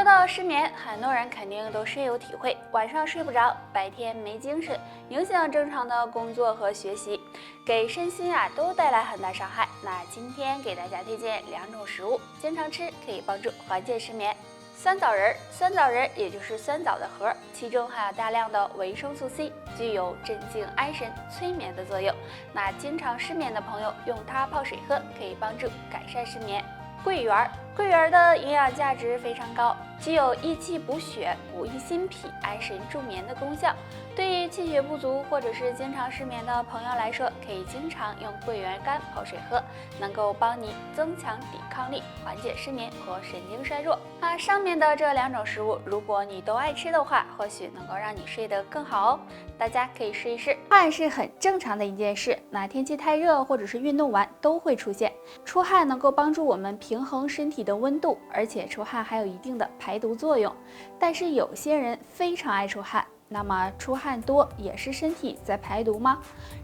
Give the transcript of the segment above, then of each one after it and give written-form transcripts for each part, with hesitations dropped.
说到失眠，很多人肯定都深有体会，晚上睡不着，白天没精神，影响正常的工作和学习，给身心都带来很大伤害。那今天给大家推荐2种食物，经常吃可以帮助缓解失眠。酸枣仁，酸枣仁也就是酸枣的核，其中含有大量的维生素 C， 具有镇静安神、催眠的作用。那经常失眠的朋友用它泡水喝，可以帮助改善失眠。桂圆，桂圆的营养价值非常高，具有益气补血、补益心脾、安神助眠的功效。对于气血不足或者是经常失眠的朋友来说，可以经常用桂圆干泡水喝，能够帮你增强抵抗力，缓解失眠和神经衰弱。那上面的这2种食物，如果你都爱吃的话，或许能够让你睡得更好哦。大家可以试一试。汗是很正常的一件事，那天气太热或者是运动完都会出现。出汗能够帮助我们平衡身体的温度，而且出汗还有一定的排毒作用。但是有些人非常爱出汗，那么出汗多也是身体在排毒吗？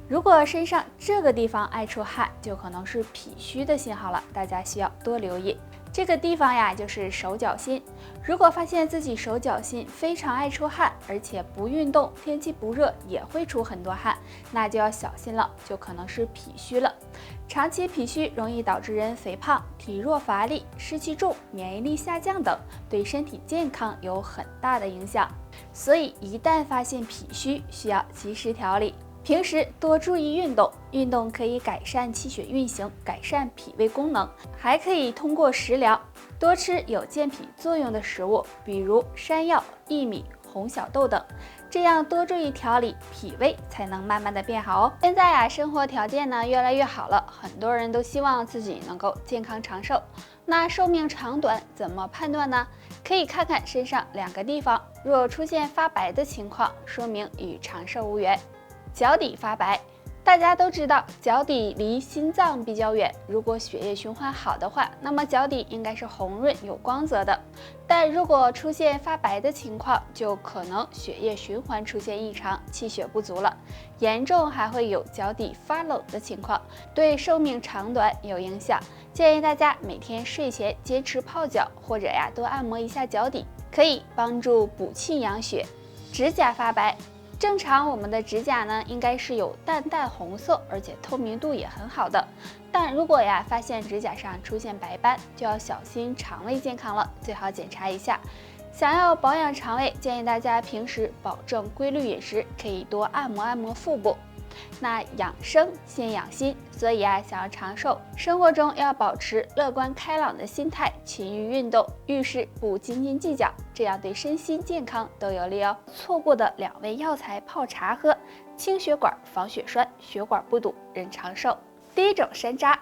如果身上这个地方爱出汗，就可能是脾虚的信号了，大家需要多留意。这个地方就是手脚心。如果发现自己手脚心非常爱出汗，而且不运动，天气不热也会出很多汗，那就要小心了，就可能是脾虚了。长期脾虚容易导致人肥胖、体弱乏力、湿气重、免疫力下降等，对身体健康有很大的影响。所以一旦发现脾虚，需要及时调理。平时多注意运动，运动可以改善气血运行，改善脾胃功能，还可以通过食疗多吃有健脾作用的食物，比如山药、薏米、红小豆等，这样多注意调理，脾胃才能慢慢的变好哦。现在生活条件呢越来越好了，很多人都希望自己能够健康长寿。那寿命长短怎么判断呢？可以看看身上2个地方，若出现发白的情况，说明与长寿无缘。脚底发白，大家都知道脚底离心脏比较远，如果血液循环好的话，那么脚底应该是红润有光泽的。但如果出现发白的情况，就可能血液循环出现异常，气血不足了，严重还会有脚底发冷的情况，对寿命长短有影响。建议大家每天睡前坚持泡脚，或者多按摩一下脚底，可以帮助补气养血。指甲发白，正常我们的指甲呢应该是有淡淡红色，而且透明度也很好的。但如果发现指甲上出现白斑，就要小心肠胃健康了，最好检查一下。想要保养肠胃，建议大家平时保证规律饮食，可以多按摩腹部。那养生先养心，所以想要长寿，生活中要保持乐观开朗的心态，勤于运动，遇事不斤斤计较，这样对身心健康都有利哦。错过的2味药材泡茶喝，清血管、防血栓，血管不堵，人长寿。第1种山楂。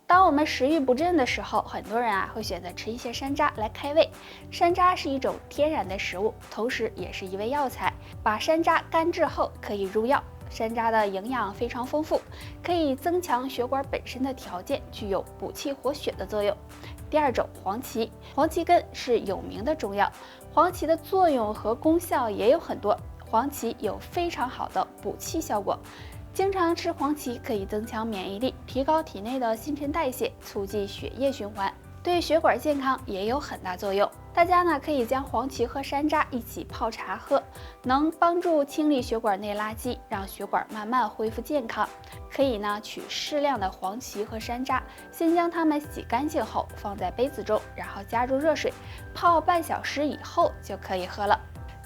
当我们食欲不振的时候，很多人会选择吃一些山楂来开胃。山楂是一种天然的食物，同时也是一味药材。把山楂干制后可以入药。山楂的营养非常丰富，可以增强血管本身的条件，具有补气活血的作用。第2种黄芪，黄芪根是有名的中药，黄芪的作用和功效也有很多。黄芪有非常好的补气效果。经常吃黄芪可以增强免疫力，提高体内的新陈代谢，促进血液循环，对血管健康也有很大作用。大家可以将黄芪和山楂一起泡茶喝，能帮助清理血管内垃圾，让血管慢慢恢复健康。可以取适量的黄芪和山楂，先将它们洗干净后放在杯子中，然后加入热水，泡半小时以后就可以喝了。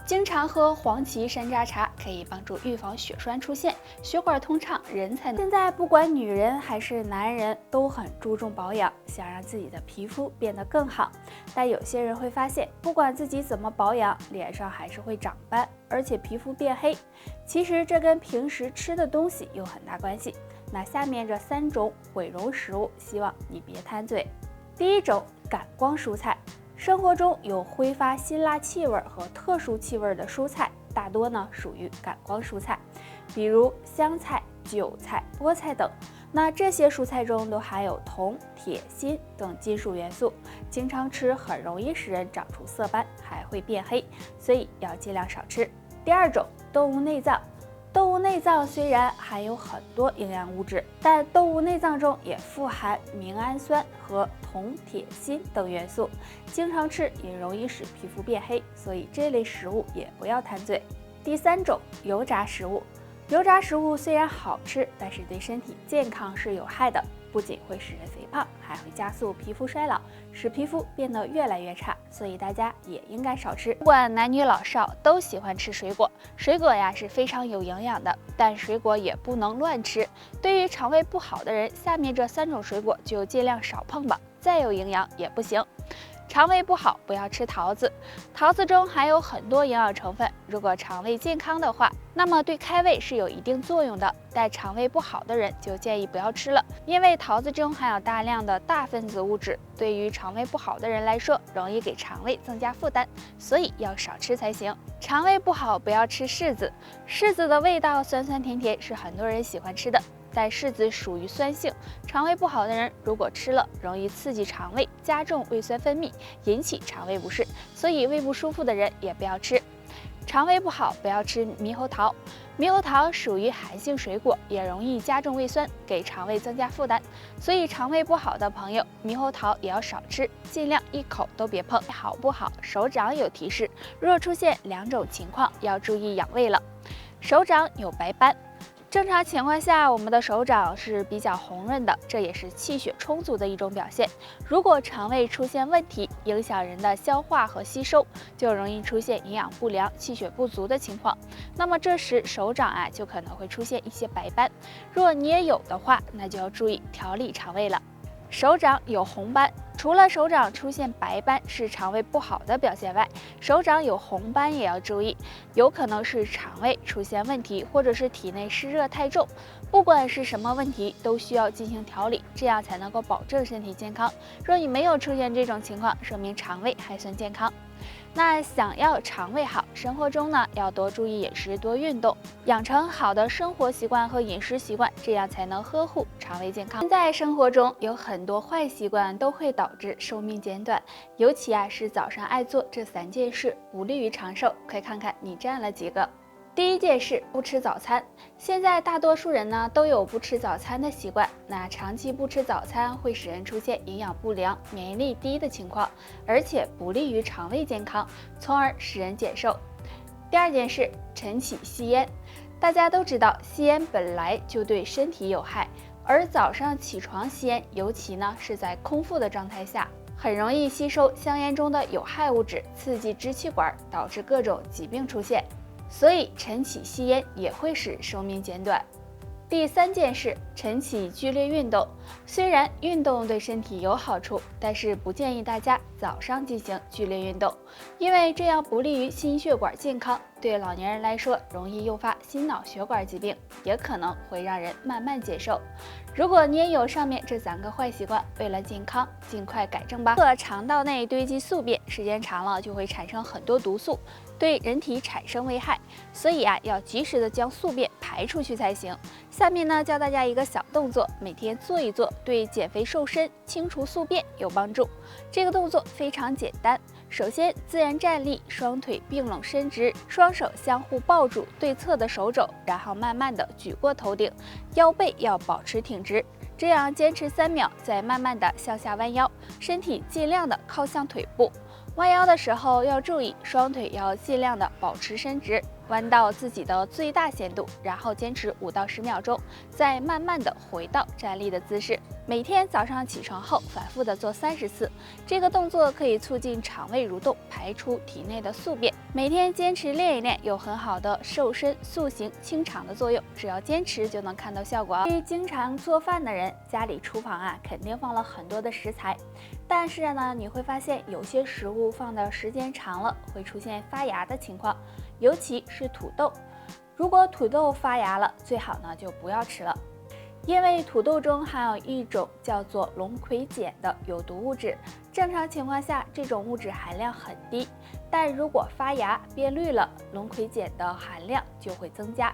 经常喝黄芪山楂茶可以帮助预防血栓出现，血管通畅，人才能。现在不管女人还是男人都很注重保养，想让自己的皮肤变得更好。但有些人会发现，不管自己怎么保养，脸上还是会长斑，而且皮肤变黑。其实这跟平时吃的东西有很大关系。那下面这3种毁容食物，希望你别贪嘴。第1种感光蔬菜。生活中有挥发辛辣气味和特殊气味的蔬菜，大多属于感光蔬菜，比如香菜、韭菜、菠菜等。那这些蔬菜中都含有铜、铁、锌等金属元素，经常吃很容易使人长出色斑，还会变黑，所以要尽量少吃。第2种动物内脏。动物内脏虽然含有很多营养物质，但动物内脏中也富含明氨酸和铜、铁、锌等元素，经常吃也容易使皮肤变黑，所以这类食物也不要贪嘴。第3种，油炸食物。油炸食物虽然好吃，但是对身体健康是有害的，不仅会使人肥胖，还会加速皮肤衰老，使皮肤变得越来越差，所以大家也应该少吃。不管男女老少都喜欢吃水果，水果呀是非常有营养的，但水果也不能乱吃。对于肠胃不好的人，下面这3种水果就尽量少碰吧，再有营养也不行。肠胃不好不要吃桃子，桃子中含有很多营养成分，如果肠胃健康的话，那么对开胃是有一定作用的。但肠胃不好的人就建议不要吃了，因为桃子中含有大量的大分子物质，对于肠胃不好的人来说，容易给肠胃增加负担，所以要少吃才行。肠胃不好不要吃柿子，柿子的味道酸酸甜甜，是很多人喜欢吃的。但柿子属于酸性，肠胃不好的人如果吃了，容易刺激肠胃，加重胃酸分泌，引起肠胃不适，所以胃不舒服的人也不要吃。肠胃不好不要吃猕猴桃，猕猴桃属于寒性水果，也容易加重胃酸，给肠胃增加负担，所以肠胃不好的朋友，猕猴桃也要少吃，尽量一口都别碰。好不好？手掌有提示，若出现2种情况，要注意养胃了。手掌有白斑。正常情况下，我们的手掌是比较红润的，这也是气血充足的一种表现。如果肠胃出现问题，影响人的消化和吸收，就容易出现营养不良、气血不足的情况。那么这时手掌就可能会出现一些白斑。若你也有的话，那就要注意调理肠胃了。手掌有红斑，除了手掌出现白斑是肠胃不好的表现外，手掌有红斑也要注意，有可能是肠胃出现问题，或者是体内湿热太重。不管是什么问题，都需要进行调理，这样才能够保证身体健康。若你没有出现这种情况，说明肠胃还算健康。那想要肠胃好，生活中呢要多注意饮食，多运动，养成好的生活习惯和饮食习惯，这样才能呵护肠胃健康。现在生活中有很多坏习惯都会导致寿命减短，尤其是早上爱做这3件事，不利于长寿。快看看你占了几个。第1件事，不吃早餐。现在大多数人呢都有不吃早餐的习惯，那长期不吃早餐会使人出现营养不良、免疫力低的情况，而且不利于肠胃健康，从而使人减寿。第2件事，晨起吸烟。大家都知道，吸烟本来就对身体有害，而早上起床吸烟，尤其呢是在空腹的状态下，很容易吸收香烟中的有害物质，刺激支气管，导致各种疾病出现。所以晨起吸烟也会使寿命减短。第3件事，晨起剧烈运动。虽然运动对身体有好处，但是不建议大家早上进行剧烈运动，因为这样不利于心血管健康，对老年人来说容易诱发心脑血管疾病，也可能会让人慢慢减寿。如果你也有上面这3个坏习惯，为了健康，尽快改正吧。肠道内堆积宿便，时间长了就会产生很多毒素，对人体产生危害，所以要及时的将宿便排出去才行。下面呢教大家一个小动作，每天做一做，对减肥瘦身、清除宿便有帮助。这个动作非常简单，首先自然站立，双腿并拢伸直，双手相互抱住对侧的手肘，然后慢慢的举过头顶，腰背要保持挺直。这样坚持3秒，再慢慢的向下弯腰，身体尽量的靠向腿部。弯腰的时候要注意，双腿要尽量的保持伸直，弯到自己的最大限度，然后坚持5到10秒钟，再慢慢的回到站立的姿势。每天早上起床后反复的做30次，这个动作可以促进肠胃蠕动，排出体内的宿便。每天坚持练一练，有很好的瘦身、塑形、清肠的作用，只要坚持就能看到效果。对于经常做饭的人，家里厨房肯定放了很多的食材，但是呢，你会发现有些食物放的时间长了，会出现发芽的情况，尤其是土豆。如果土豆发芽了，最好呢就不要吃了。因为土豆中含有一种叫做龙葵碱的有毒物质，正常情况下这种物质含量很低，但如果发芽变绿了，龙葵碱的含量就会增加。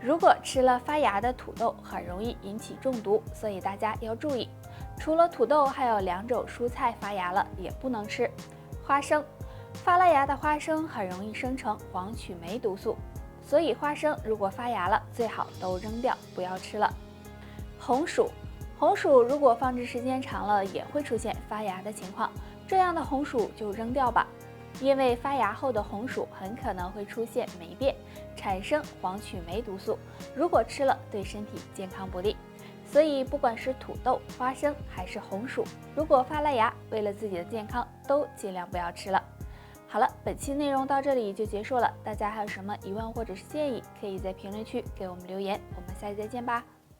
如果吃了发芽的土豆，很容易引起中毒，所以大家要注意。除了土豆，还有2种蔬菜发芽了也不能吃。花生，发了芽的花生很容易生成黄曲霉毒素，所以花生如果发芽了，最好都扔掉，不要吃了。红薯如果放置时间长了，也会出现发芽的情况，这样的红薯就扔掉吧，因为发芽后的红薯很可能会出现霉变，产生黄曲霉毒素，如果吃了对身体健康不利。所以不管是土豆、花生还是红薯，如果发了芽，为了自己的健康，都尽量不要吃了。好了，本期内容到这里就结束了，大家还有什么疑问或者是建议，可以在评论区给我们留言，我们下期再见吧。